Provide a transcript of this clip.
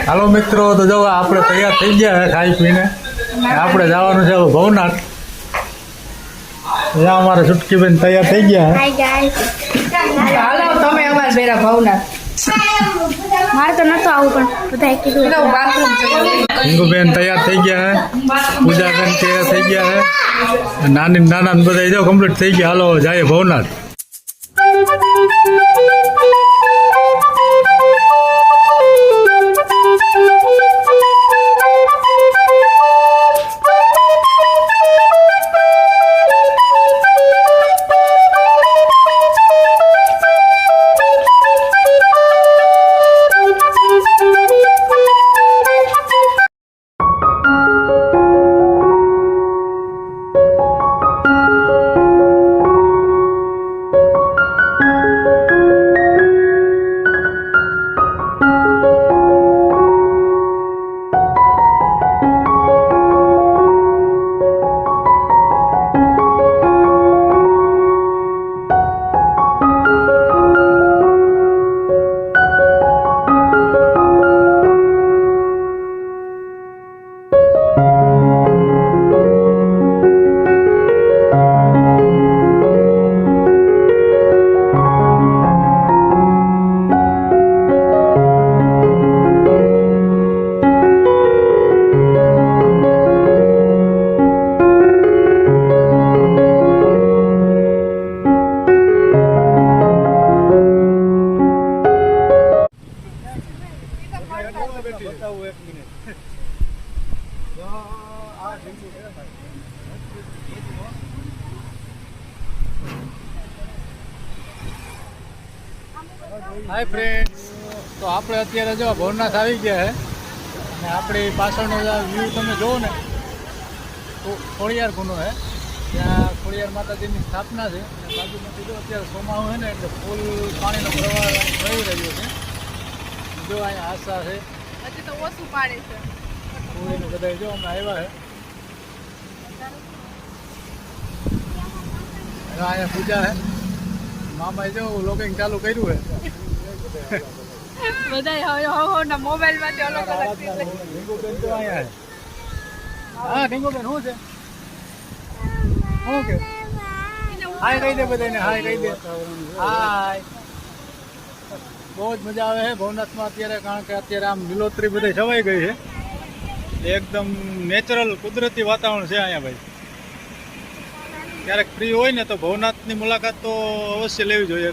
હાલો મિત્રો, તો જો આપણે તૈયાર થઈ ગયા છે ખાઈ પીને. આપણે જવાનું છે ભવનાથ. ત્યાં અમારે છૂટકીબેન તૈયાર થઈ ગયા છે. હાલો તમે અમારે બેરા ભવનાથ. મારે તો નતો આવું પણ બધાએ કીધું બાથરૂમ છે. હિંગુબેન તૈયાર થઈ ગયા છે. પૂજાબેન તૈયાર થઈ ગયા છે. નાની નાના બધા જો કમ્પ્લીટ થઈ ગયા. હાલો જાય ભવનાથ. હાય ફ્રેન્ડ્સ, તો આપણે અત્યારે જો ભવનાથ આવી ગયા છે. અને આપણી પાછળનો વ્યૂ તમે જુઓ ને તો ખોડિયાર ગુનો છે. ત્યાં ખોડિયાર માતાજીની સ્થાપના છે. અને બાજુમાંથી જો અત્યારે ચોમાસું છે ને એટલે ફૂલ પાણીનો પ્રવાહ વહી રહ્યો છે. જો અહીંયા આશા છે. હજી તો ઓછું પાડે છે. પૂરીને બધા જો અમે આવ્યા છે. અને અહીંયા પૂજા છે. મામાએ જો લોગિંગ ચાલુ કર્યું છે. બધા હવે મોબાઈલ માંથી અલગ અલગ ઢીંગુબેન તો અહીંયા છે. હા ઢીંગુબેન શું છે? શું કે હાય કહી દે બધાને. હાય કહી દે. હાય. બહુ જ મજા આવે છે ભવનાથમાં અત્યારે, કારણ કે અત્યારે આમ લીલોતરી બધી છવાઈ ગઈ છે. એકદમ નેચરલ કુદરતી વાતાવરણ છે અહીંયા ભાઈ. ક્યારેક ફ્રી હોય ને તો ભવનાથની મુલાકાત તો અવશ્ય લેવી જોઈએ.